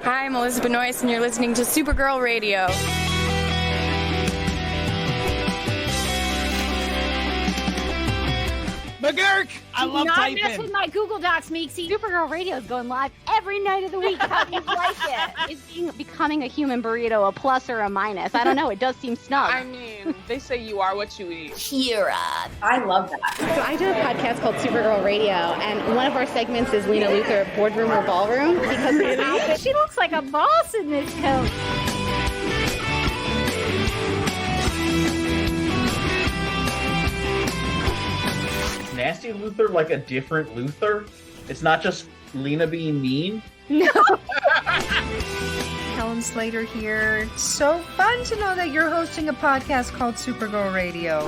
Hi, I'm Elizabeth Noyce, and you're listening to Supergirl Radio. McGurk! I love typing. Not mess with my Google Docs, Meeksy. Supergirl Radio is going live every night of the week. How do you like it? Is becoming a human burrito a plus or a minus? I don't know. It does seem snug. I mean, they say you are what you eat. Kira. I love that. So I do a podcast called Supergirl Radio, and one of our segments is Lena Luthor, Boardroom or Ballroom, because she looks like a boss in this coat. Nasty Luthor like a different Luthor? It's not just Lena being mean? No. Helen Slater here. So fun to know that you're hosting a podcast called Supergirl Radio.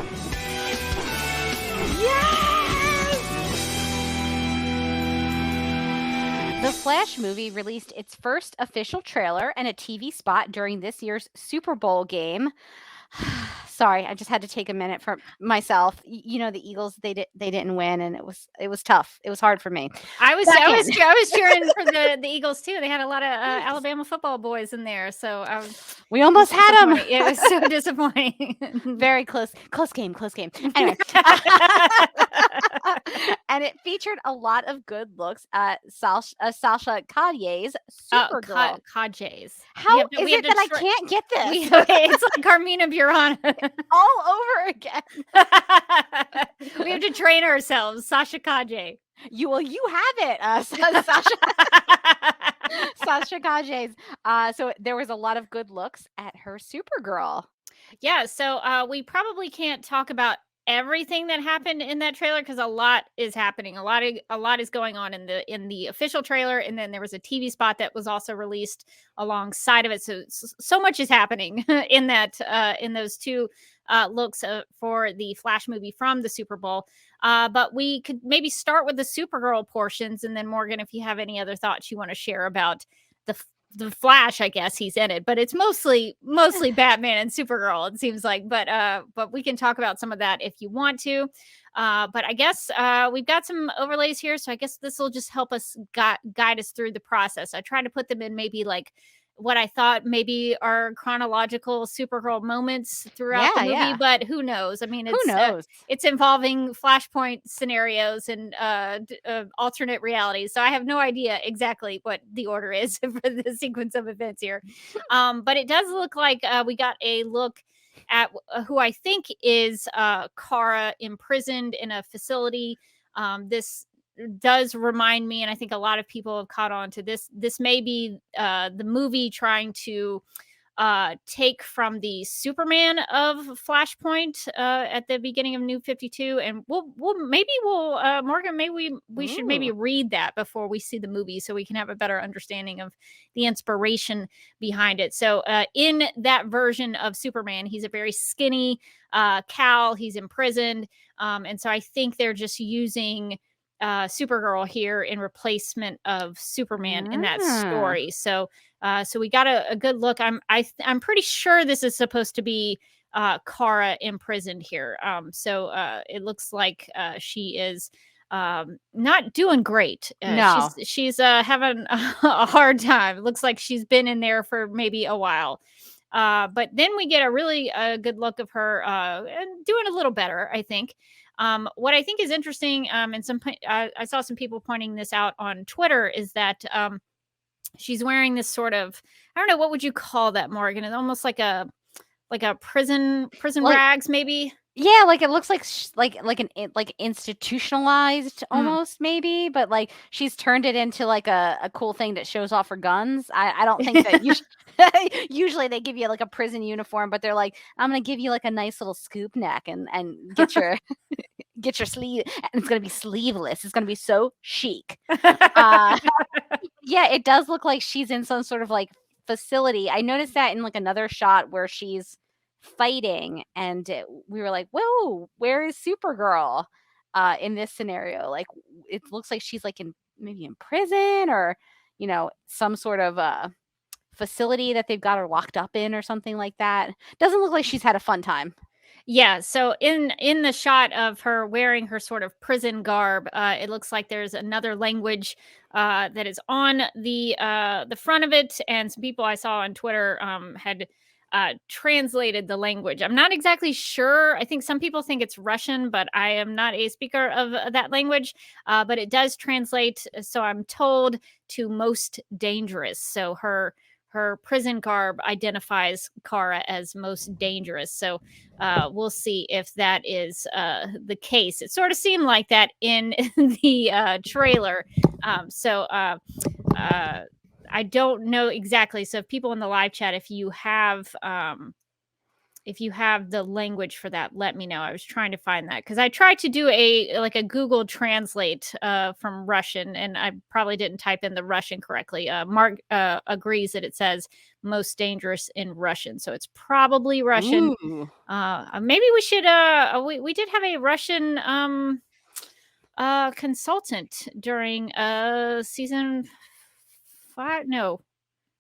The Flash movie released its first official trailer and a TV spot during this year's Super Bowl game. Sorry, I just had to take a minute for myself. You know, the Eagles, they didn't win, and it was tough. It was hard for me. I was cheering for the Eagles too. They had a lot of Alabama football boys in there, so we almost had them. It was so disappointing. Very close game. Anyway, and it featured a lot of good looks at Sasha Calle's Supergirl. Kajes. How is it that I can't get this? It's like Carmina Burana. All over again. We have to train ourselves. Sasha Calle. You have it, Sasha. Sasha Calle's. So there was a lot of good looks at her Supergirl. Yeah, so we probably can't talk about everything that happened in that trailer because a lot is happening. A lot is going on in the official trailer, and then there was a TV spot that was also released alongside of it. So much is happening in that in those two looks for the Flash movie from the Super Bowl. But we could maybe start with the Supergirl portions, and then Morgan, if you have any other thoughts you want to share about the Flash, I guess he's in it, but it's mostly Batman and Supergirl, it seems like. But we can talk about some of that if you want to. But I guess we've got some overlays here, so I guess this will just help us guide us through the process. I try to put them in maybe like what I thought maybe are chronological Supergirl moments throughout the movie, but who knows? I mean, who knows? It's involving Flashpoint scenarios and alternate realities, so I have no idea exactly what the order is for the sequence of events here. But it does look like we got a look at who I think is Kara imprisoned in a facility. This does remind me, and I think a lot of people have caught on to this. This may be the movie trying to take from the Superman of Flashpoint at the beginning of New 52, and we'll Morgan, maybe we should maybe read that before we see the movie so we can have a better understanding of the inspiration behind it. So in that version of Superman, he's a very skinny Cal. He's imprisoned, and so I think they're just using Supergirl here in replacement of Superman in that story. So we got a good look. I'm pretty sure this is supposed to be Kara imprisoned here. So it looks like she is not doing great. No, she's having a hard time. It looks like she's been in there for maybe a while. But then we get a really good look of her and doing a little better, I think. What I think is interesting, and I saw some people pointing this out on Twitter, is that she's wearing this sort of, I don't know, what would you call that, Morgan? It's almost like a prison rags, maybe. Yeah, like it looks like like institutionalized almost, maybe, but like she's turned it into like a cool thing that shows off her guns. I don't think that usually they give you like a prison uniform, but they're like, I'm gonna give you like a nice little scoop neck and get your get your sleeve, and it's gonna be sleeveless. It's gonna be so chic. Yeah, it does look like she's in some sort of like facility. I noticed that in like another shot where she's fighting, and we were like, whoa, where is Supergirl in this scenario? Like, it looks like she's like maybe in prison, or some sort of facility that they've got her locked up in or something like that. Doesn't look like she's had a fun time. Yeah, so in the shot of her wearing her sort of prison garb, it looks like there's another language that is on the front of it, and some people I saw on Twitter had translated the language. I'm not exactly sure. I think some people think it's Russian, but I am not a speaker of that language. But it does translate, so I'm told, to most dangerous. So her prison garb identifies Kara as most dangerous. So we'll see if that is the case. It sort of seemed like that in the trailer. I don't know exactly. So if people in the live chat, if you have the language for that, let me know. I was trying to find that because I tried to do a Google Translate from Russian, and I probably didn't type in the Russian correctly. Mark agrees that it says most dangerous in Russian, so it's probably Russian. Ooh. Maybe we should. We did have a Russian consultant during season 5. No,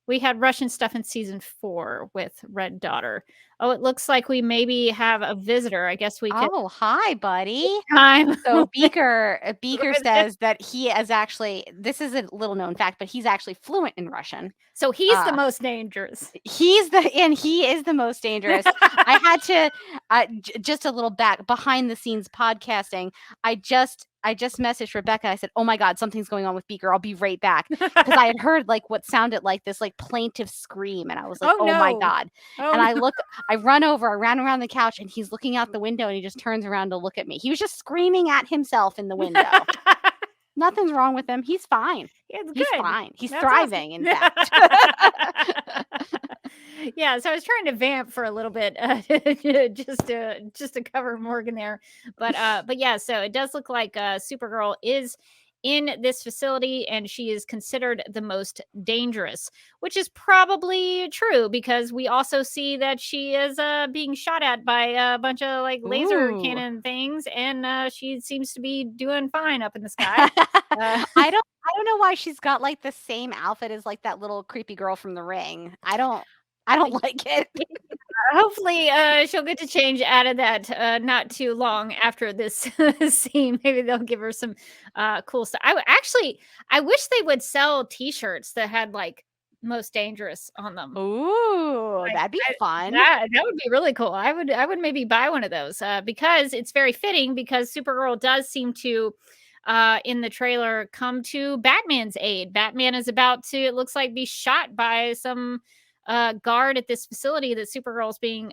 we had Russian stuff in season 4 with Red Daughter. Oh, it looks like we maybe have a visitor. I guess we could. Oh, hi, buddy. Time. So Beaker With- says that he is actually, this is a little known fact, but he's actually fluent in Russian. So he's the most dangerous. He is the most dangerous. I had to just a little back behind the scenes podcasting. I just messaged Rebecca. I said, "Oh my God, something's going on with Beaker. I'll be right back," because I had heard like what sounded like this like plaintive scream, and I was like, "Oh, my God!" And I look, I ran around the couch, and he's looking out the window, and he just turns around to look at me. He was just screaming at himself in the window. Nothing's wrong with him. He's fine. He's fine. He's thriving, in fact. Yeah, so I was trying to vamp for a little bit just to cover Morgan there, but yeah, so it does look like Supergirl is in this facility, and she is considered the most dangerous, which is probably true because we also see that she is being shot at by a bunch of like laser cannon things, and she seems to be doing fine up in the sky. I don't know why she's got like the same outfit as like that little creepy girl from The Ring. I don't like it. Hopefully, she'll get to change out of that not too long after this scene. Maybe they'll give her some cool stuff. I wish they would sell T-shirts that had like most dangerous on them. Ooh, that'd be fun. That would be really cool. I would maybe buy one of those because it's very fitting because Supergirl does seem to in the trailer come to Batman's aid. Batman is about to, it looks like, be shot by some guard at this facility that Supergirl's being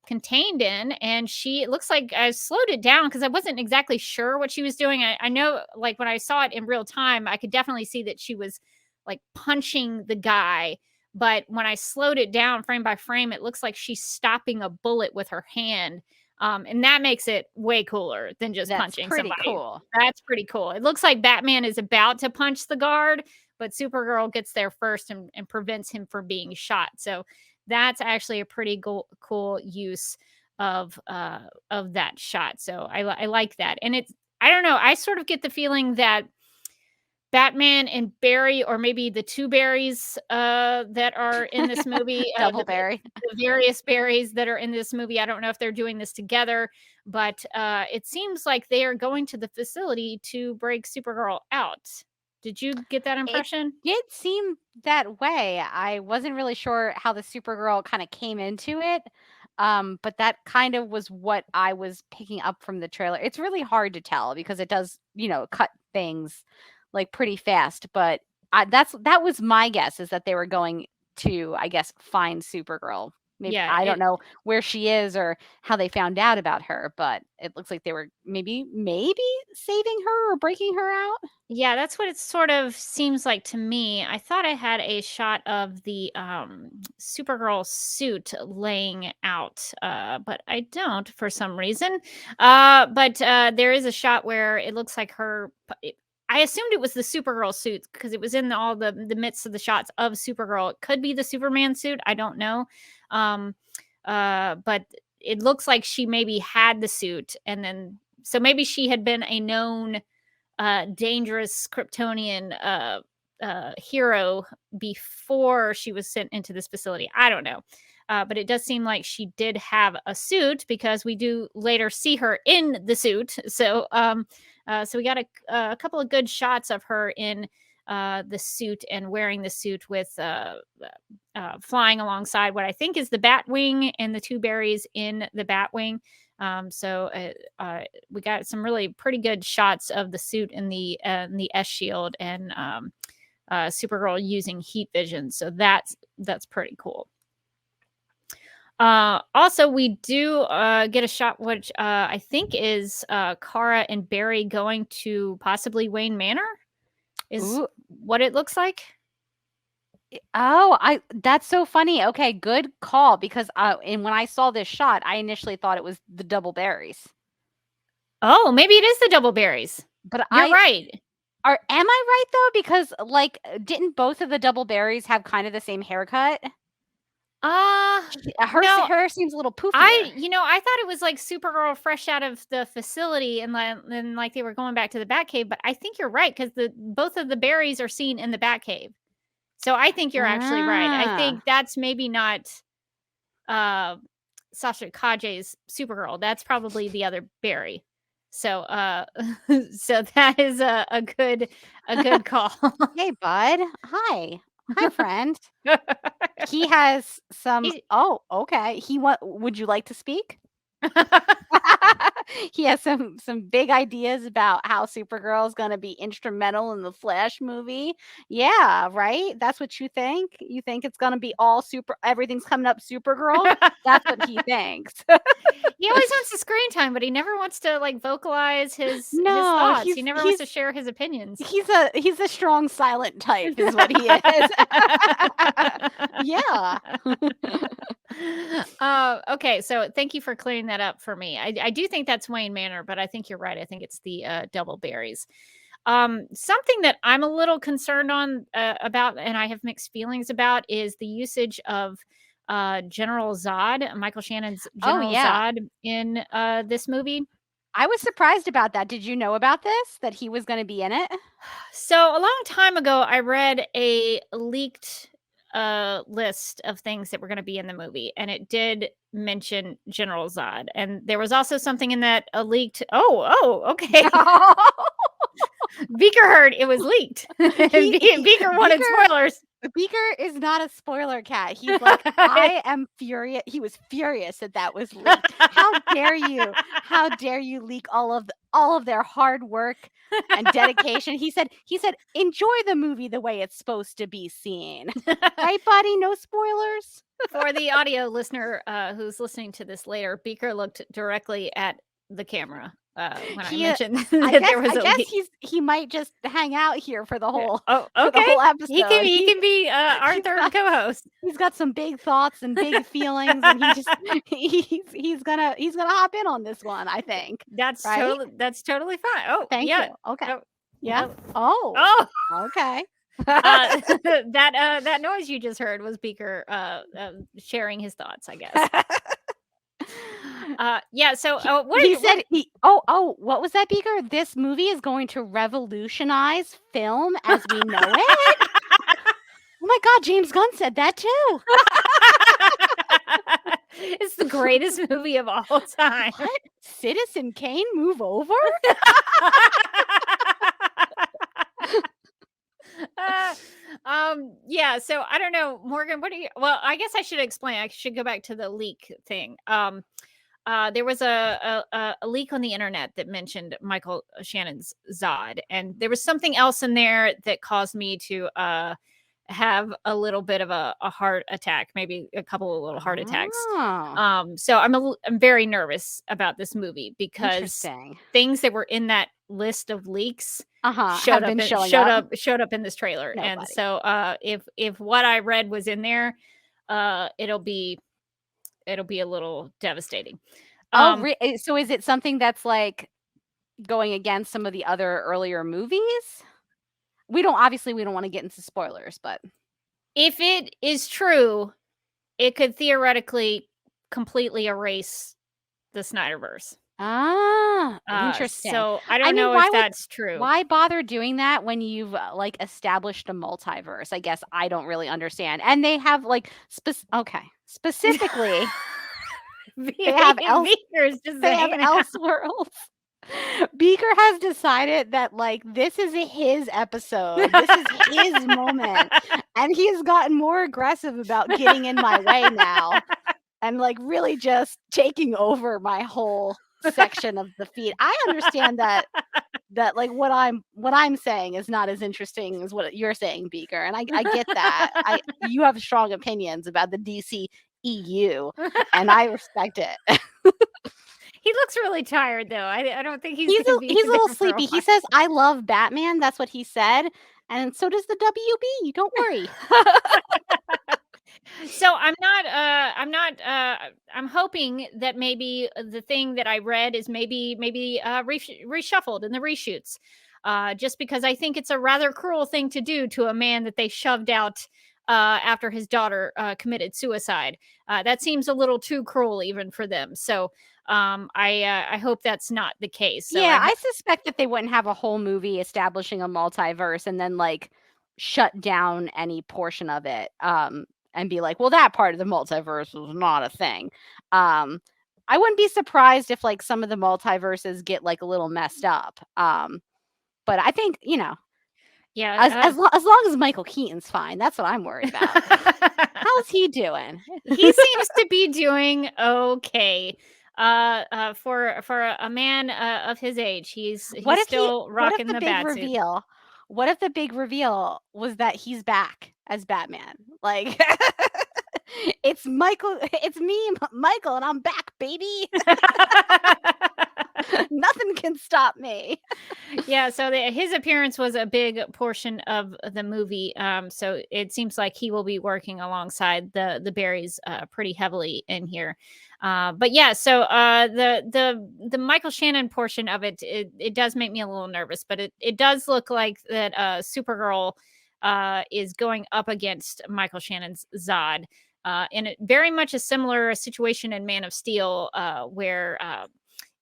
contained in, and it looks like I slowed it down because I wasn't exactly sure what she was doing. I know, like, when I saw it in real time, I could definitely see that she was like punching the guy, but when I slowed it down frame by frame, it looks like she's stopping a bullet with her hand. And that makes it way cooler than just punching somebody. Cool. That's pretty cool. It looks like Batman is about to punch the guard, but Supergirl gets there first and prevents him from being shot. So that's actually a pretty cool use of that shot. So I like that. And I don't know, I sort of get the feeling that Batman and Barry, or maybe the two Barrys that are in this movie, double Barry, the various Barrys that are in this movie. I don't know if they're doing this together, but it seems like they are going to the facility to break Supergirl out. Did you get that impression? It seemed that way. I wasn't really sure how the Supergirl kind of came into it. But that kind of was what I was picking up from the trailer. It's really hard to tell because it does, cut things like pretty fast. But that was my guess, is that they were going to, I guess, find Supergirl. Maybe I don't know where she is or how they found out about her, but it looks like they were maybe saving her or breaking her out. Yeah, that's what it sort of seems like to me. I thought I had a shot of the Supergirl suit laying out, but I don't for some reason. But there is a shot where it looks like I assumed it was the Supergirl suit because it was in all the midst of the shots of Supergirl. It could be the Superman suit. I don't know. But it looks like she maybe had the suit, and then so maybe she had been a known dangerous Kryptonian hero before she was sent into this facility. I don't know. but it does seem like she did have a suit because we do later see her in the suit. So so we got a couple of good shots of her in the suit and wearing the suit with flying alongside what I think is the Batwing and the two berries in the Batwing. So we got some really pretty good shots of the suit in the S shield and Supergirl using heat vision. So that's pretty cool. Also, we do get a shot, which I think is Kara and Barry going to possibly Wayne Manor. Is Ooh. what it looks like. Oh, that's so funny. Okay, good call because and when I saw this shot, I initially thought it was the double berries. Oh, maybe it is the double berries. But You're right. Am I right though? Because like, didn't both of the double berries have kind of the same haircut? Her hair seems a little poofier. I thought it was like Supergirl fresh out of the facility and like they were going back to the Batcave, but I think you're right because both of the berries are seen in the Batcave. So I think you're actually right. I think that's maybe not Sasha Calle's Supergirl. That's probably the other berry. So so that is a good call. Hey, bud. Hi, friend. He has some. Oh, okay. Would you like to speak? He has some big ideas about how Supergirl is going to be instrumental in the Flash movie. Yeah, right? That's what you think? You think it's going to be all everything's coming up Supergirl? That's what he thinks. He always wants the screen time, but he never wants to like vocalize his thoughts. He never wants to share his opinions. He's a strong silent type is what he is. Yeah. Okay, so thank you for clearing that up for me. I do think that's Wayne Manor, but I think you're right. I think it's the double berries. Something that I'm a little concerned on about, and I have mixed feelings about, is the usage of General Zod, Michael Shannon's General Zod in this movie. I was surprised about that. Did you know about this? That he was going to be in it? So a long time ago, I read a leaked list of things that were going to be in the movie, and it did mention General Zod, and there was also something in that leaked. Okay. Beaker heard it was leaked. Beaker wanted spoilers. Beaker is not a spoiler cat. He's like, I am furious. He was furious that was leaked. How dare you? How dare you leak all of their hard work and dedication? He said, enjoy the movie the way it's supposed to be seen. Right, buddy? No spoilers. For the audio listener who's listening to this later, Beaker looked directly at the camera when I mentioned that there was a leak. He might just hang out here for the whole okay. For the whole episode. He can be our third co-host. He's got some big thoughts and big feelings, and he's gonna hop in on this one. I think that's right? that's totally fine. Oh, thank you. Okay. Oh, yeah. Oh. Okay. That noise you just heard was Beaker sharing his thoughts, I guess. Yeah. So what was that, Beaker? This movie is going to revolutionize film as we know it. Oh my God, James Gunn said that too. It's the greatest movie of all time. What? Citizen Kane move over? Yeah, so I don't know, Morgan, well, I guess I should explain. I should go back to the leak thing. There was a leak on the internet that mentioned Michael Shannon's Zod, and there was something else in there that caused me to have a little bit of a heart attack, maybe a couple of little heart attacks. So I'm very nervous about this movie because things that were in that list of leaks showed up in this trailer. Nobody. And so if what I read was in there, it'll be a little devastating. So is it something that's like going against some of the other earlier movies? We don't want to get into spoilers, but if it is true, it could theoretically completely erase the Snyderverse. Interesting. So I I don't mean, know if that's true. why bother doing that when you've like established a multiverse? I guess I don't really understand. And they have like specifically they have Beaker's just they have hanging out. Elseworlds. Beaker has decided that like this is his episode. This is his moment. And he has gotten more aggressive about getting in my way now and like really just taking over my whole section of the feed. I understand that like what I'm saying is not as interesting as what you're saying, Beaker. And I get that. You have strong opinions about the DC EU and I respect it. He looks really tired, though. I don't think he's He's gonna be a little there for a sleepy. He while. says, "I love Batman." That's what he said, and so does the WB. Don't worry. So I'm hoping that maybe the thing that I read is maybe reshuffled in the reshoots. Just because I think it's a rather cruel thing to do to a man that they shoved out after his daughter committed suicide. That seems a little too cruel even for them. So I hope that's not the case. So Yeah, I suspect that they wouldn't have a whole movie establishing a multiverse and then like shut down any portion of it. And be like, well, that part of the multiverse was not a thing. I wouldn't be surprised if like some of the multiverses get like a little messed up. But I think, yeah, as long as Michael Keaton's fine, that's what I'm worried about. How's he doing? He seems to be doing okay. For a man of his age, he's still rocking the bat suit. Reveal? What if the big reveal was that he's back as Batman? Like, it's Michael. It's me, Michael, and I'm back, baby. Nothing can stop me. Yeah, so his appearance was a big portion of the movie. So it seems like he will be working alongside the Barrys pretty heavily in here. But yeah, so the Michael Shannon portion of it does make me a little nervous, but it does look like that Supergirl is going up against Michael Shannon's Zod. In very much a similar situation in Man of Steel, where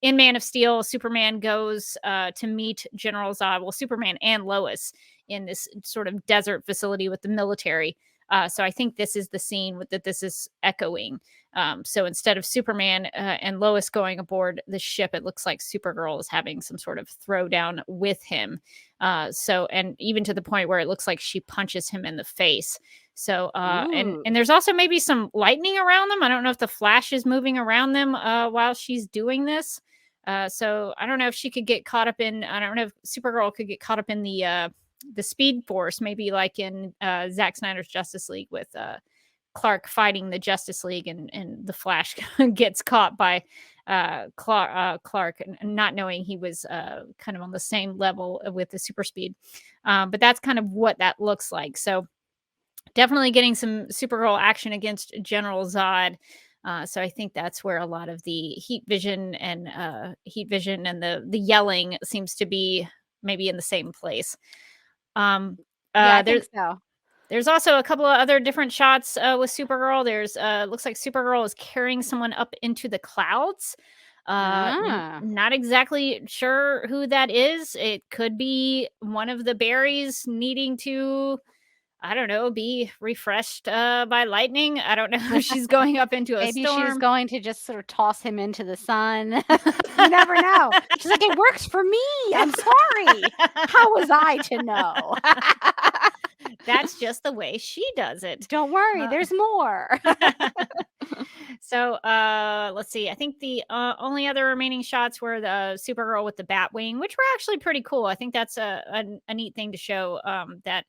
in Man of Steel, Superman goes to meet General Zod, well, Superman and Lois in this sort of desert facility with the military. So I think this is the scene that this is echoing. So instead of Superman and Lois going aboard the ship, it looks like Supergirl is having some sort of throwdown with him. And even to the point where it looks like she punches him in the face. So, and there's also maybe some lightning around them. I don't know if the Flash is moving around them while she's doing this. So I don't know if she could get caught up in, I don't know if Supergirl could get caught up in the Speed Force, maybe like in Zack Snyder's Justice League with Clark fighting the Justice League and the Flash gets caught by Clark and not knowing he was kind of on the same level with the super speed. But that's kind of what that looks like. So definitely getting some Supergirl action against General Zod. So I think that's where a lot of the heat vision and the yelling seems to be maybe in the same place. I think so. There's also a couple of other different shots with Supergirl. There's looks like Supergirl is carrying someone up into the clouds. Not exactly sure who that is. It could be one of the Barrys needing to, I don't know, be refreshed by lightning. I don't know if she's going up into a Maybe storm. she's going to just sort of toss him into the sun. You never know. She's like, it works for me. I'm sorry. How was I to know? That's just the way she does it. Don't worry, there's more. So let's see. I think the only other remaining shots were the Supergirl with the Batwing, which were actually pretty cool. I think that's a neat thing to show that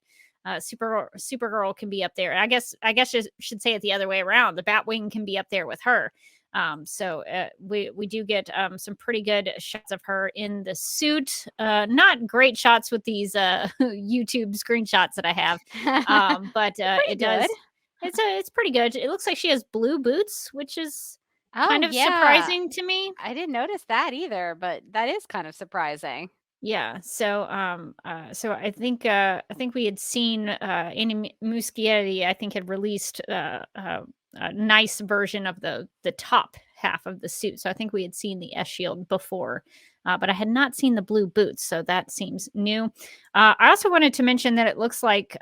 Supergirl can be up there. I guess you should say it the other way around. The Batwing can be up there with her. So we do get some pretty good shots of her in the suit. Not great shots with these YouTube screenshots that I have, but it does. It's pretty good. It looks like she has blue boots, which is kind of surprising to me. I didn't notice that either, but that is kind of surprising. Yeah. So I think we had seen Andy Muschietti, I think, had released a nice version of the top half of the suit. So I think we had seen the S shield before, but I had not seen the blue boots. So that seems new. I also wanted to mention that it looks like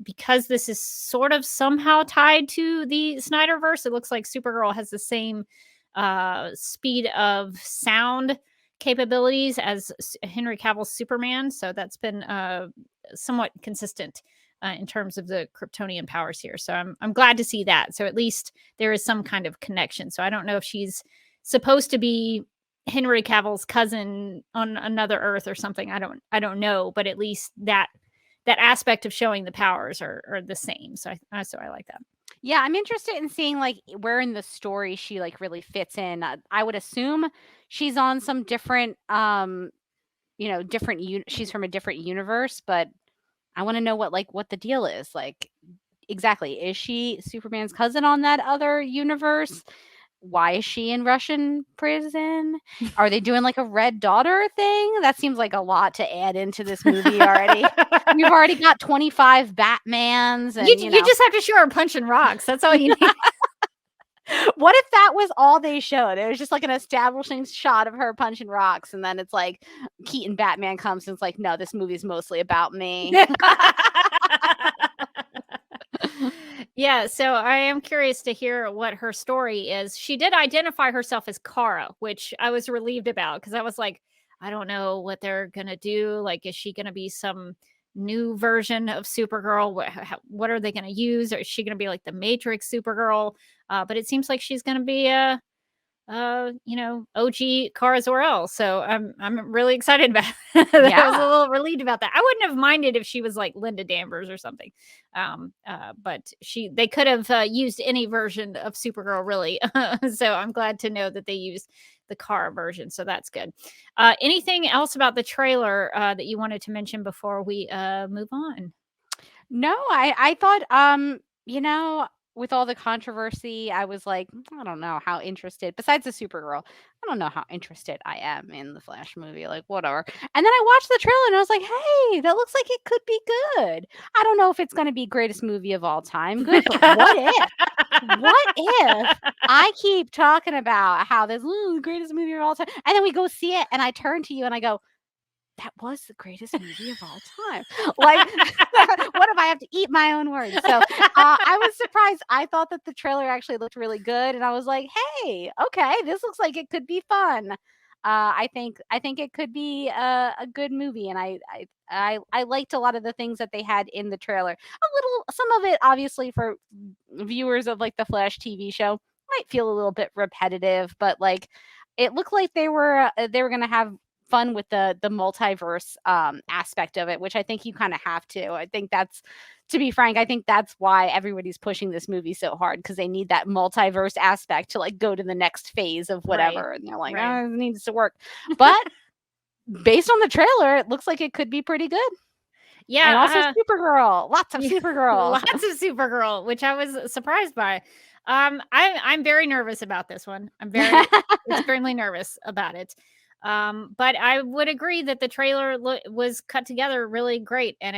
because this is sort of somehow tied to the Snyderverse, it looks like Supergirl has the same speed of sound capabilities as Henry Cavill's Superman. So that's been somewhat consistent in terms of the Kryptonian powers here. So I'm glad to see that. So at least there is some kind of connection. So I don't know if she's supposed to be Henry Cavill's cousin on another Earth or something. I don't know, but at least that aspect of showing the powers are the same. So I like that. Yeah, I'm interested in seeing like where in the story she like really fits in. I would assume she's on some different she's from a different universe, but I want to know what the deal is. Like exactly, is she Superman's cousin on that other universe? Why is she in Russian prison? Are they doing like a red daughter thing? That seems like a lot to add into this movie already. We've already got 25 Batmans, and you just have to show her punching rocks. That's all you need. What if that was all they showed? It was just like an establishing shot of her punching rocks, and then it's like Keaton Batman comes and it's like, no, this movie's mostly about me. Yeah, so I am curious to hear what her story is. She did identify herself as Kara, which I was relieved about because I was like, I don't know what they're going to do. Like, is she going to be some new version of Supergirl? What are they going to use? Or is she going to be like the Matrix Supergirl? But it seems like she's going to be OG Kara Zor-El. So I'm really excited about that. I was a little relieved about that. I wouldn't have minded if she was like Linda Danvers or something. But they could have used any version of Supergirl really. So I'm glad to know that they used the Kara version. So that's good. Anything else about the trailer that you wanted to mention before we move on? No, I thought with all the controversy, I was like, I don't know how interested, besides the Supergirl, I don't know how interested I am in the Flash movie, like whatever. And then I watched the trailer and I was like, hey, that looks like it could be good. I don't know if it's going to be greatest movie of all time. Good, but what if? What if I keep talking about how this the greatest movie of all time, and then we go see it and I turn to you and I go, that was the greatest movie of all time. Like, what if I have to eat my own words? So I was surprised. I thought that the trailer actually looked really good, and I was like, "Hey, okay, this looks like it could be fun." I think it could be a good movie, and I liked a lot of the things that they had in the trailer. Some of it, obviously, for viewers of like the Flash TV show, might feel a little bit repetitive, but like it looked like they were going to have fun with the multiverse aspect of it, which I think you kind of have to. I think to be frank, I think that's why everybody's pushing this movie so hard, because they need that multiverse aspect to like go to the next phase of whatever. Right. And they're like, oh, it needs to work. But based on the trailer, it looks like it could be pretty good. Yeah. And also Supergirl. Lots of Supergirl. Lots of Supergirl, which I was surprised by. I'm very nervous about this one. I'm very extremely nervous about it. But I would agree that the trailer was cut together really great, and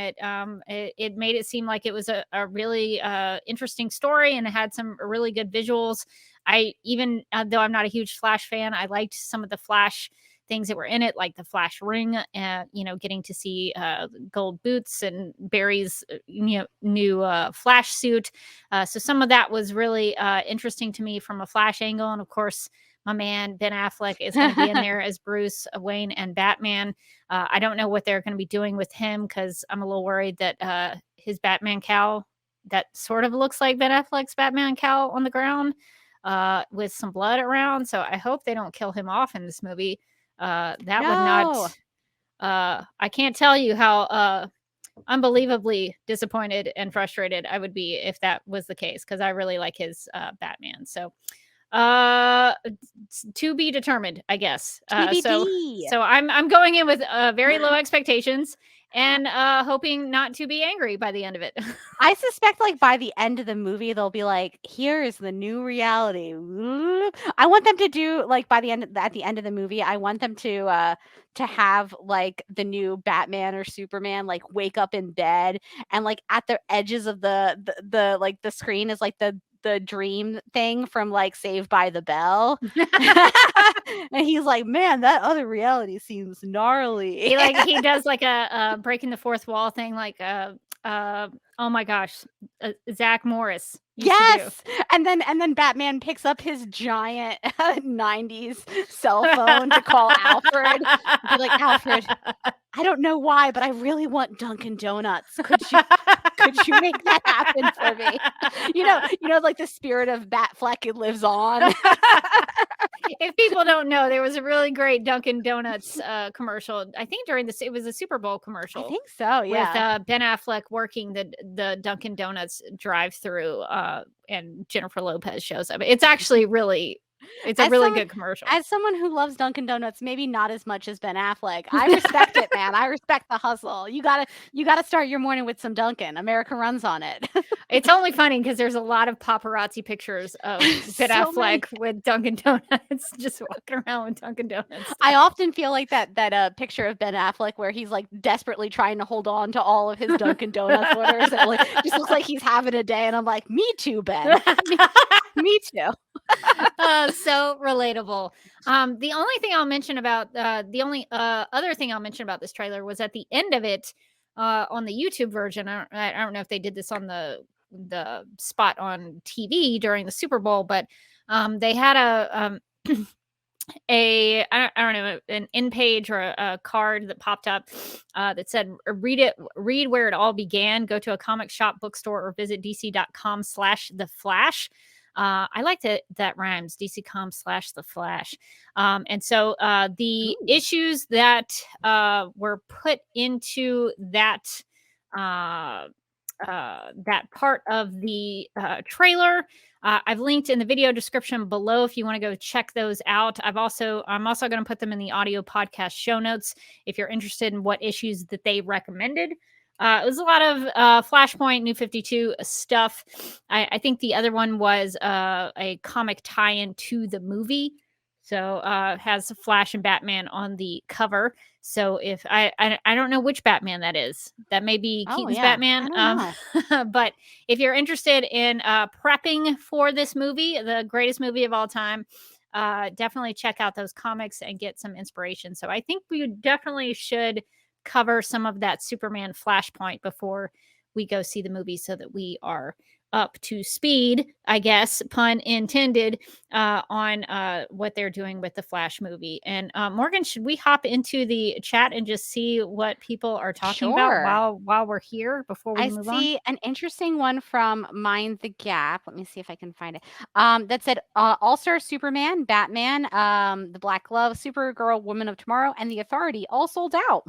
it made it seem like it was a really interesting story, and it had some really good visuals. I even though I'm not a huge Flash fan, I liked some of the Flash things that were in it, like the Flash ring, getting to see gold boots and Barry's new Flash suit. So some of that was really interesting to me from a Flash angle, and of course, my man Ben Affleck is going to be in there as Bruce Wayne and Batman. I don't know what they're going to be doing with him, because I'm a little worried that his Batman cowl that sort of looks like Ben Affleck's Batman cowl on the ground with some blood around. So I hope they don't kill him off in this movie. Would not. I can't tell you how unbelievably disappointed and frustrated I would be if that was the case, because I really like his Batman. So to be determined, I guess. So I'm going in with very low expectations and hoping not to be angry by the end of it. I suspect like by the end of the movie they'll be like, here is the new reality. I want them to do like at the end of the movie, I want them to have like the new Batman or Superman like wake up in bed, and like at the edges of the like the screen is like the the dream thing from like Saved by the Bell. And he's like, man, that other reality seems gnarly. He does like a breaking the fourth wall thing, like oh my gosh, Zach Morris. Yes, and then Batman picks up his giant 90s cell phone to call Alfred. And be like, Alfred, I don't know why, but I really want Dunkin' Donuts. Could you make that happen for me? You know, like the spirit of Batfleck, it lives on. If people don't know, there was a really great Dunkin' Donuts commercial. I think it was a Super Bowl commercial. I think so, yeah. With Ben Affleck working the Dunkin' Donuts drive-through, and Jennifer Lopez shows up. It's actually really. It's a really good commercial. As someone who loves Dunkin' Donuts, maybe not as much as Ben Affleck, I respect it, man. I respect the hustle. You gotta start your morning with some Dunkin'. America runs on it. It's only funny because there's a lot of paparazzi pictures of Ben Affleck with Dunkin' Donuts, just walking around with Dunkin' Donuts. I often feel like that picture of Ben Affleck where he's like desperately trying to hold on to all of his Dunkin' Donuts orders. And like just looks like he's having a day, and I'm like, me too, Ben. Me too. So relatable. The only thing I'll mention about other thing I'll mention about this trailer was at the end of it, on the YouTube version. I don't know if they did this on the spot on TV during the Super Bowl, but they had I don't know, an in page or a card that popped up that said, read where it all began, go to a comic shop, bookstore, or visit dc.com/the Flash. I like that rhymes, dc.com/the Flash. And so the issues that were put into that part of the trailer, I've linked in the video description below if you want to go check those out. I'm also going to put them in the audio podcast show notes if you're interested in what issues that they recommended. It was a lot of Flashpoint, New 52 stuff. I think the other one was a comic tie-in to the movie. So has Flash and Batman on the cover. So if I don't know which Batman that is. That may be Keaton's Batman. But if you're interested in prepping for this movie, the greatest movie of all time, definitely check out those comics and get some inspiration. So I think we definitely should cover some of that Superman Flashpoint before we go see the movie so that we are up to speed, I guess, pun intended, on what they're doing with the Flash movie. And Morgan, should we hop into the chat and just see what people are talking about while we're here before we move on? I see an interesting one from Mind the Gap. Let me see if I can find it. That said, All-Star Superman, Batman, The Black Glove, Supergirl, Woman of Tomorrow, and The Authority all sold out.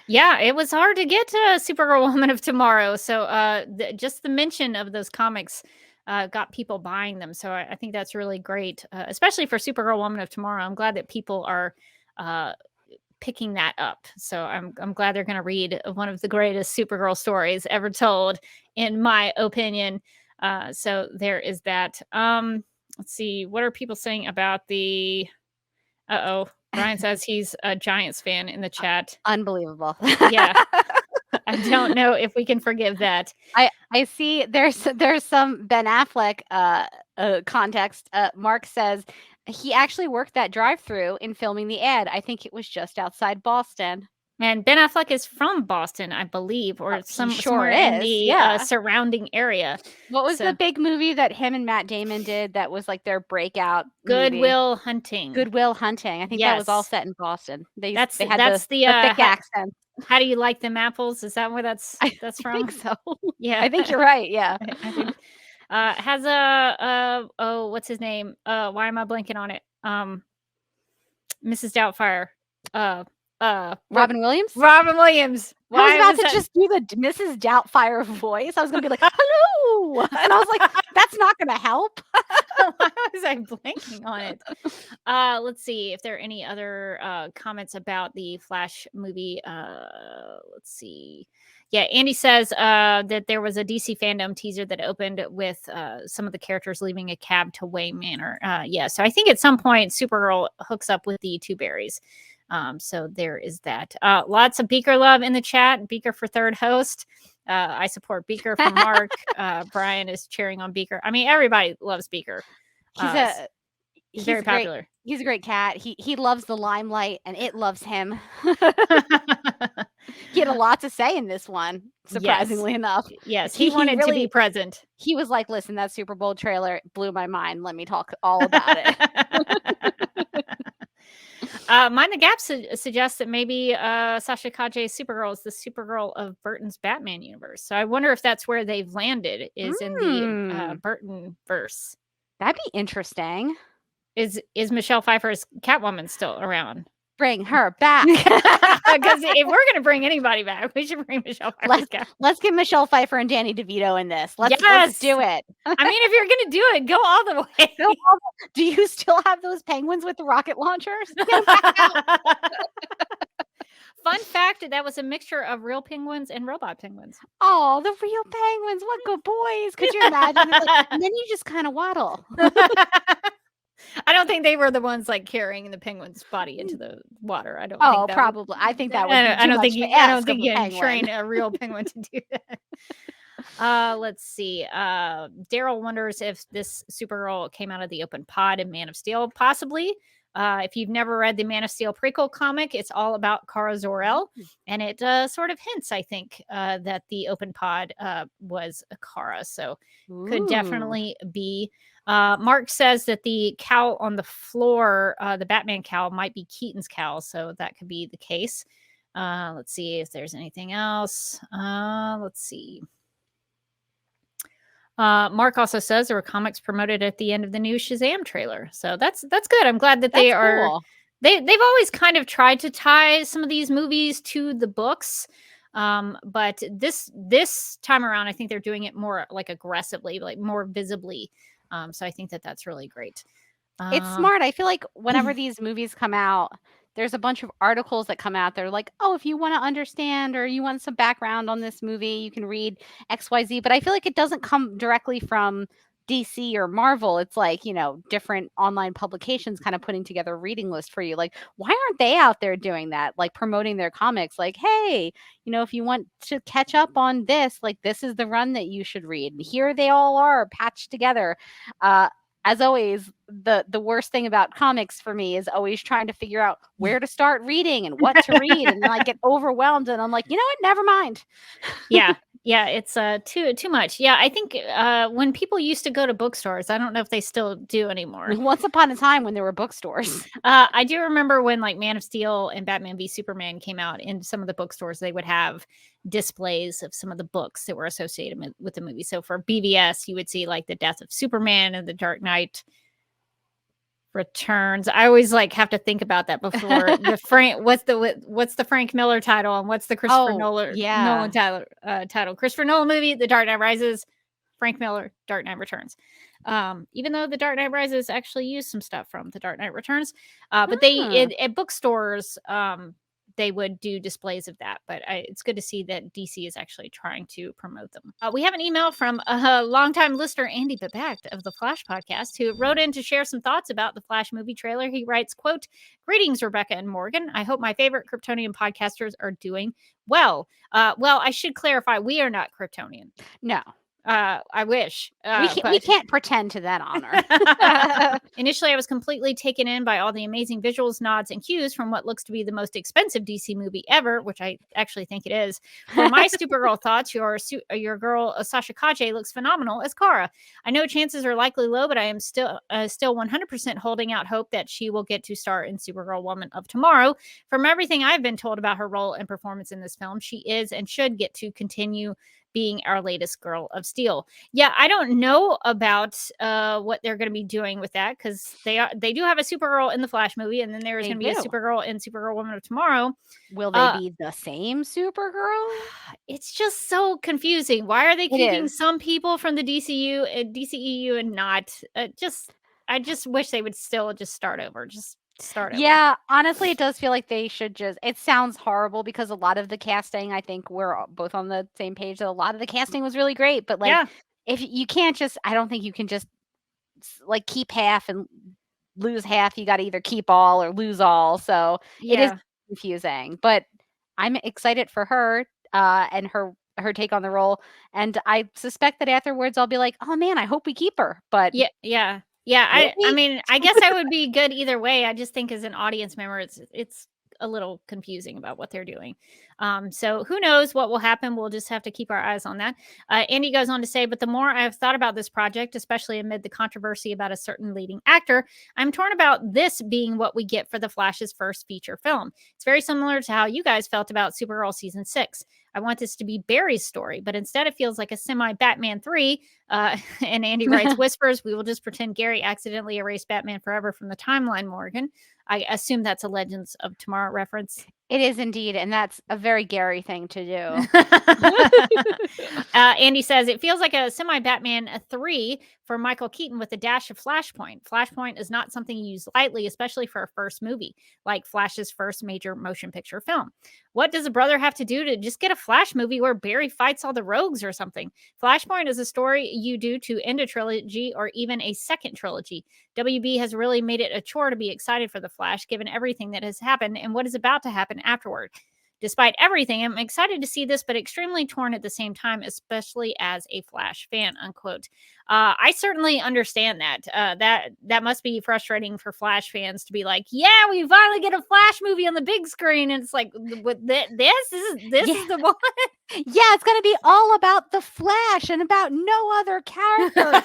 Yeah, it was hard to get to Supergirl Woman of Tomorrow. So just the mention of those comics got people buying them. So I think that's really great, especially for Supergirl Woman of Tomorrow. I'm glad that people are picking that up. So I'm glad they're going to read one of the greatest Supergirl stories ever told, in my opinion. So there is that. Let's see. What are people saying about the... Brian says he's a Giants fan in the chat. Unbelievable. Yeah. I don't know if we can forgive that. I see there's some Ben Affleck context. Mark says he actually worked that drive-through in filming the ad. I think it was just outside Boston. And Ben Affleck is from Boston, I believe, or somewhere in the surrounding area. What was the big movie that him and Matt Damon did that was like their breakout movie? Goodwill Hunting. I think that was all set in Boston. They had the thick accent. How do you like them apples? Is that where that's from? I think so. Yeah, I think you're right. Yeah. I think has what's his name? Why am I blanking on it? Mrs. Doubtfire. Robin Williams? Robin Williams. I was about to just do the Mrs. Doubtfire voice. I was going to be like, hello. And I was like, that's not going to help. Why was I blanking on it? Let's see if there are any other comments about the Flash movie. Let's see. Yeah, Andy says that there was a DC fandom teaser that opened with some of the characters leaving a cab to Wayne Manor. So I think at some point Supergirl hooks up with the Two Berries. So there is that. Lots of Beaker love in the chat. Beaker for third host. I support Beaker from Mark. Brian is cheering on Beaker. I mean, everybody loves Beaker. He's very popular. He's a great cat. He loves the limelight, and it loves him. He had a lot to say in this one, surprisingly enough. Yes, he wanted to be present. He was like, "Listen, that Super Bowl trailer blew my mind. Let me talk all about it." Mind the Gap suggests that maybe Sasha Calle Supergirl is the Supergirl of Burton's Batman universe. So I wonder if that's where they've landed, is in the Burton verse. That'd be interesting. Is Michelle Pfeiffer's Catwoman still around? Bring her back. Because if we're going to bring anybody back, we should bring Michelle Pfeiffer's Catwoman. Let's get Michelle Pfeiffer and Danny DeVito in this. Let's do it. I mean, if you're going to do it, go all the way. Do you still have those penguins with the rocket launchers? Fun fact, that was a mixture of real penguins and robot penguins. Oh, the real penguins. What good boys. Could you imagine? And then you just kind of waddle. I don't think they were the ones like carrying the penguin's body into the water. I don't. Oh, think probably. I think that would. I don't think you can train a real penguin to do that. Let's see. Daryl wonders if this Supergirl came out of the open pod in Man of Steel. Possibly. If you've never read the Man of Steel prequel comic, it's all about Kara Zor-El, and it sort of hints, I think, that the open pod was a Kara. So could definitely be. Mark says that the cowl on the floor, the Batman cowl, might be Keaton's cowl, so that could be the case. Let's see if there's anything else. Let's see. Mark also says there were comics promoted at the end of the new Shazam trailer, so that's good. I'm glad that they are. Cool. They've always kind of tried to tie some of these movies to the books. But this time around, I think they're doing it more like aggressively, like more visibly. So I think that that's really great. It's smart. I feel like whenever these movies come out, there's a bunch of articles that come out. They're like, oh, if you want to understand or you want some background on this movie, you can read XYZ. But I feel like it doesn't come directly from DC or Marvel. It's like, different online publications kind of putting together a reading list for you. Like, why aren't they out there doing that? Like promoting their comics, like, hey, if you want to catch up on this, like this is the run that you should read. And here they all are patched together. As always, the worst thing about comics for me is always trying to figure out where to start reading and what to read. And then I get overwhelmed and I'm like, you know what? Never mind. Yeah, it's too much. Yeah, I think when people used to go to bookstores, I don't know if they still do anymore. Once upon a time when there were bookstores. I do remember when like Man of Steel and Batman v Superman came out, in some of the bookstores they would have displays of some of the books that were associated with the movie. So for BVS, you would see like the Death of Superman and the Dark Knight Returns. I always like have to think about that before the Frank. What's the Frank Miller title and what's the Christopher Nolan title? Christopher Nolan movie, The Dark Knight Rises. Frank Miller, Dark Knight Returns. Even though The Dark Knight Rises actually used some stuff from The Dark Knight Returns, but they at bookstores they would do displays of that. But it's good to see that DC is actually trying to promote them. We have an email from a longtime listener, Andy Babak of the Flash podcast, who wrote in to share some thoughts about the Flash movie trailer. He writes, quote, "Greetings, Rebecca and Morgan. I hope my favorite Kryptonian podcasters are doing well. Well, I should clarify, we are not Kryptonian. No. I wish. We can't pretend to that honor. Initially, I was completely taken in by all the amazing visuals, nods, and cues from what looks to be the most expensive DC movie ever, which I actually think it is. For my Supergirl thoughts, your girl, Sasha Calle, looks phenomenal as Kara. I know chances are likely low, but I am still 100% holding out hope that she will get to star in Supergirl Woman of Tomorrow. From everything I've been told about her role and performance in this film, she is and should get to continue being our latest Girl of Steel. Yeah, I don't know about what they're going to be doing with that, because they do have a Supergirl in the Flash movie, and then there's going to be a Supergirl in Supergirl Woman of Tomorrow. Will they be the same Supergirl? It's just so confusing. Why are they keeping some people from the DCEU and not? I just wish they would still just start over. Yeah, honestly, it does feel like they should just. It sounds horrible because a lot of the casting, I think we're both on the same page. A lot of the casting was really great, but if you can't just, I don't think you can just like keep half and lose half. You got to either keep all or lose all. So it is confusing, but I'm excited for her and her her take on the role, and I suspect that afterwards I'll be like, oh man, I hope we keep her. But Yeah. will I we? mean, I guess I would be good either way. I just think as an audience member, it's a little confusing about what they're doing. So who knows what will happen? We'll just have to keep our eyes on that. Andy goes on to say, but the more I've thought about this project, especially amid the controversy about a certain leading actor, I'm torn about this being what we get for the Flash's first feature film. It's very similar to how you guys felt about Supergirl season 6. I want this to be Barry's story, but instead it feels like a semi Batman 3. And Andy writes, whispers, we will just pretend Gary accidentally erased Batman Forever from the timeline, Morgan. I assume that's a Legends of Tomorrow reference. It is indeed, and that's a very Gary thing to do. Andy says, it feels like a semi-Batman 3 for Michael Keaton with a dash of Flashpoint. Flashpoint is not something you use lightly, especially for a first movie, like Flash's first major motion picture film. What does a brother have to do to just get a Flash movie where Barry fights all the rogues or something? Flashpoint is a story you do to end a trilogy or even a second trilogy. WB has really made it a chore to be excited for The Flash, given everything that has happened and what is about to happen afterward. Despite everything, I'm excited to see this, but extremely torn at the same time, especially as a Flash fan, unquote. I certainly understand that. That must be frustrating for Flash fans to be like, yeah, we finally get a Flash movie on the big screen. And it's like, this is the one. Yeah, it's going to be all about the Flash and about no other characters.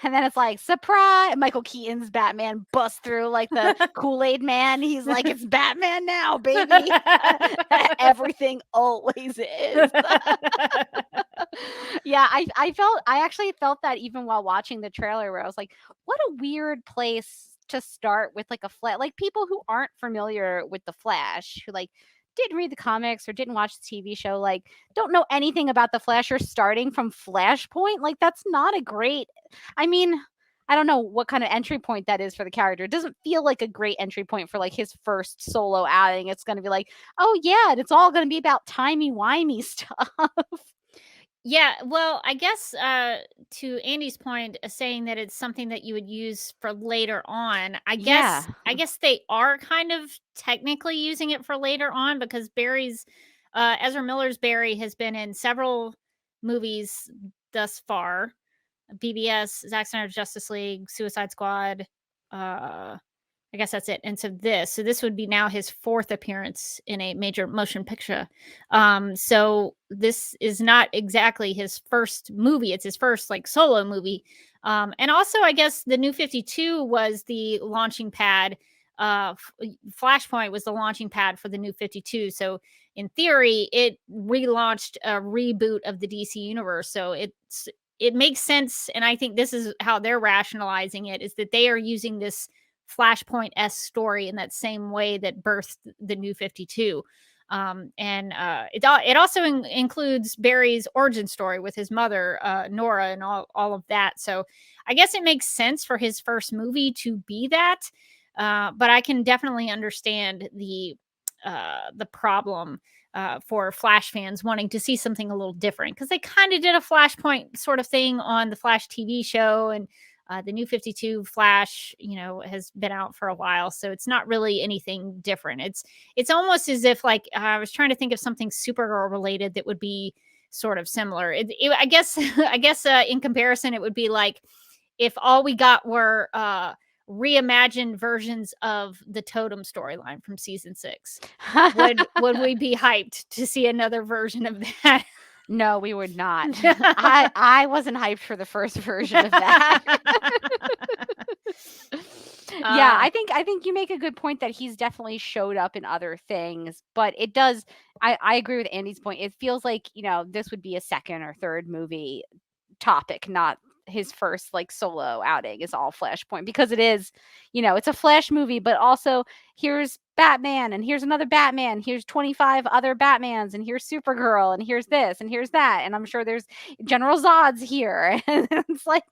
And then it's like, surprise! Michael Keaton's Batman busts through like the Kool-Aid man. He's like, it's Batman now, baby. Everything always is. Yeah, I actually felt that even while watching the trailer, where I was like, what a weird place to start with like a Flash. Like people who aren't familiar with the Flash, who like didn't read the comics or didn't watch the TV show, like don't know anything about the Flash, or starting from Flashpoint. Like that's not a great, I mean, I don't know what kind of entry point that is for the character. It doesn't feel like a great entry point for like his first solo outing. It's going to be like, oh yeah, and it's all going to be about timey-wimey stuff. Yeah, well, I guess to Andy's point, saying that it's something that you would use for later on. I Yeah. guess they are kind of technically using it for later on, because Ezra Miller's Barry has been in several movies thus far. BBS, Zack Snyder's Justice League, Suicide Squad. I guess that's it. And so this would be now his fourth appearance in a major motion picture. So this is not exactly his first movie. It's his first like solo movie. And also, I guess the New 52 was the launching pad. Flashpoint was the launching pad for the New 52. So in theory, it relaunched a reboot of the DC universe. So it makes sense. And I think this is how they're rationalizing it, is that they are using this Flashpoint-esque story in that same way that birthed the New 52. It also includes Barry's origin story with his mother, Nora, and all of that. So I guess it makes sense for his first movie to be that. But I can definitely understand the problem for Flash fans wanting to see something a little different, because they kind of did a Flashpoint sort of thing on the Flash TV show, and the New 52 Flash, has been out for a while, so it's not really anything different. It's almost as if, like, I was trying to think of something Supergirl related that would be sort of similar. I guess in comparison, it would be like if all we got were reimagined versions of the Totem storyline from season 6. Would we be hyped to see another version of that? No, we would not. I wasn't hyped for the first version of that. Yeah, I think you make a good point that he's definitely showed up in other things, but it does. I agree with Andy's point. It feels like, this would be a second or third movie topic, not his first like solo outing is all Flashpoint, because it is, it's a Flash movie, but also here's Batman and here's another Batman, here's 25 other Batmans, and here's Supergirl, and here's this and here's that, and I'm sure there's General Zod's here. And it's like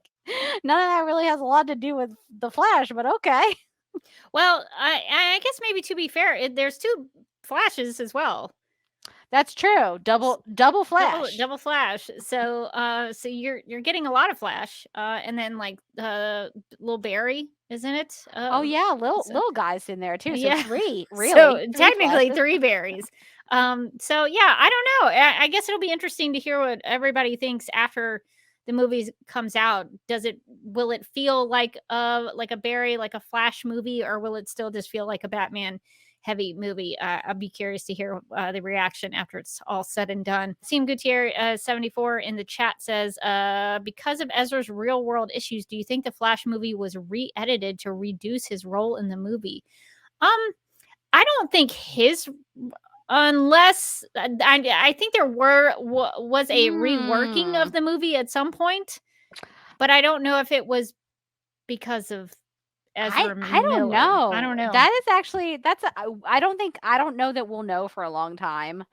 none of that really has a lot to do with the Flash, but okay. Well, I guess maybe to be fair, there's 2 Flashes as well. That's true. Double Flash. Double Flash. So so you're getting a lot of Flash. And then like little Barry, isn't it? Oh yeah, little guys in there too. So yeah. 3, really. So 3 technically Flashes. 3 Barrys. So yeah, I don't know. I guess it'll be interesting to hear what everybody thinks after the movie comes out. Will it feel like a Barry, like a Flash movie, or will it still just feel like a Batman heavy movie? I'll be curious to hear the reaction after it's all said and done. Seem Gutierrez 74 in the chat says, because of Ezra's real world issues, do you think the Flash movie was re-edited to reduce his role in the movie? I don't think unless I think there was a reworking of the movie at some point, but I don't know if it was because of Ezra Miller. I don't know. I don't know. That is actually I don't know that we'll know for a long time,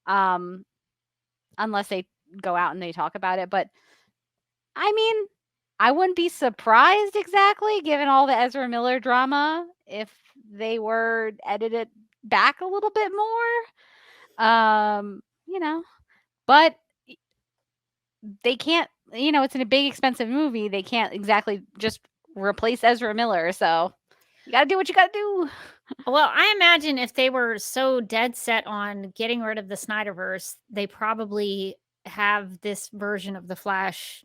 unless they go out and they talk about it. But I mean, I wouldn't be surprised exactly, given all the Ezra Miller drama, if they were edited back a little bit more. But they can't, it's in a big expensive movie. They can't exactly just replace Ezra Miller. So you got to do what you got to do. Well, I imagine if they were so dead set on getting rid of the Snyderverse, they probably have this version of the Flash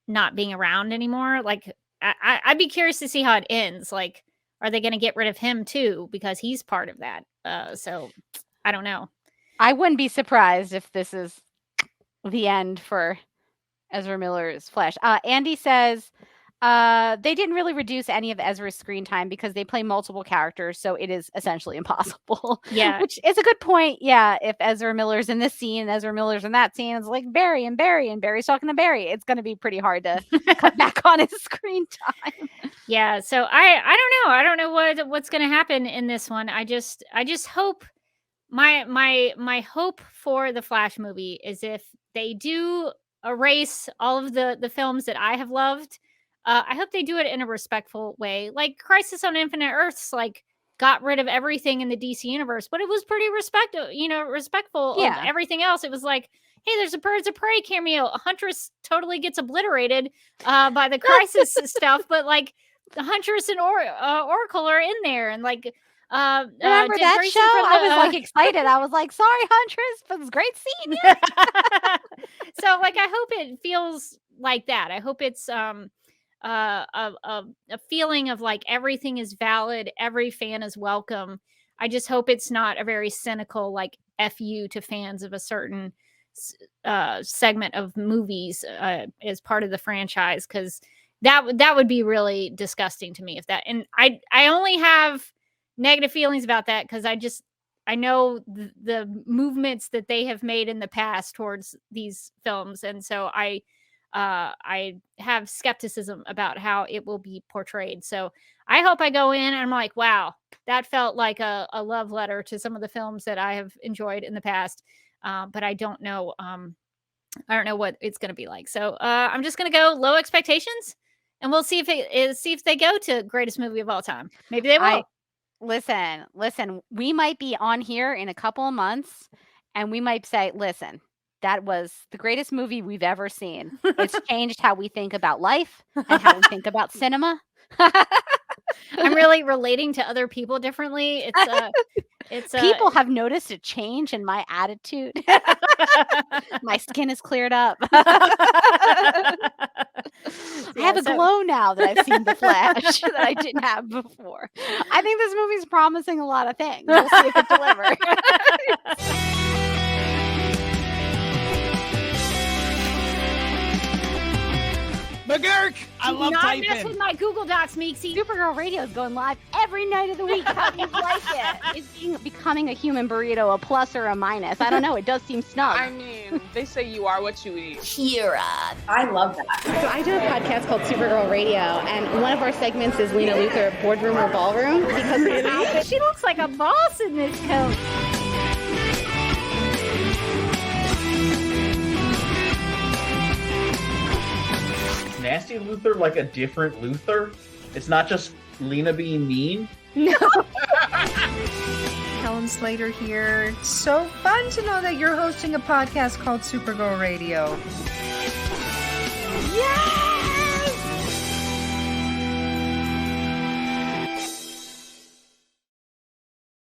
not being around anymore. Like, I'd be curious to see how it ends. Like, are they going to get rid of him too? Because he's part of that. So I don't know. I wouldn't be surprised if this is the end for Ezra Miller's Flash. Andy says they didn't really reduce any of Ezra's screen time because they play multiple characters, so it is essentially impossible. Yeah. Which is a good point. Yeah, if Ezra Miller's in this scene and Ezra Miller's in that scene, it's like Barry and Barry's talking to Barry. It's going to be pretty hard to cut back on his screen time. Yeah, so I don't know. I don't know what's going to happen in this one. I just hope my hope for the Flash movie is if they do erase all of the films that I have loved, I hope they do it in a respectful way. Like Crisis on Infinite Earths, like got rid of everything in the DC universe, but it was pretty respectful of everything else. It was like, hey, there's a Birds of Prey cameo. Huntress totally gets obliterated by the Crisis stuff, but like the Huntress and Oracle are in there, and like remember that show? I was like excited. I was like, sorry, Huntress, but it's a great scene. So like, I hope it feels like that. I hope it's a feeling of like everything is valid, every fan is welcome. I just hope it's not a very cynical like F you to fans of a certain segment of movies as part of the franchise, because that would be really disgusting to me if that. And I only have negative feelings about that because I know the movements that they have made in the past towards these films, and so I have skepticism about how it will be portrayed. So I hope I go in and I'm like, wow, that felt like a love letter to some of the films that I have enjoyed in the past. But I don't know. I don't know what it's going to be like. So I'm just going to go low expectations, and we'll see if they go to greatest movie of all time. Maybe they will. Listen, we might be on here in a couple of months and we might say, listen, that was the greatest movie we've ever seen. It's changed how we think about life and how we think about cinema. I'm really relating to other people differently. It's people have noticed a change in my attitude. My skin is cleared up. I have a glow now that I've seen The Flash that I didn't have before. I think this movie's promising a lot of things. We'll see if it delivers. McGurk! I love typing. Not mess with my Google Docs, Meeksy. Supergirl Radio is going live every night of the week. How do you like it? Is becoming a human burrito a plus or a minus? I don't know. It does seem snug. I mean, they say you are what you eat. Kira. I love that. So I do a podcast called Supergirl Radio, and one of our segments is Lena Luthor, Boardroom or Ballroom. Because she looks like a boss in this coat. Nasty Luthor like a different Luthor? It's not just Lena being mean? No. Helen Slater here. So fun to know that you're hosting a podcast called Supergirl Radio. Yeah!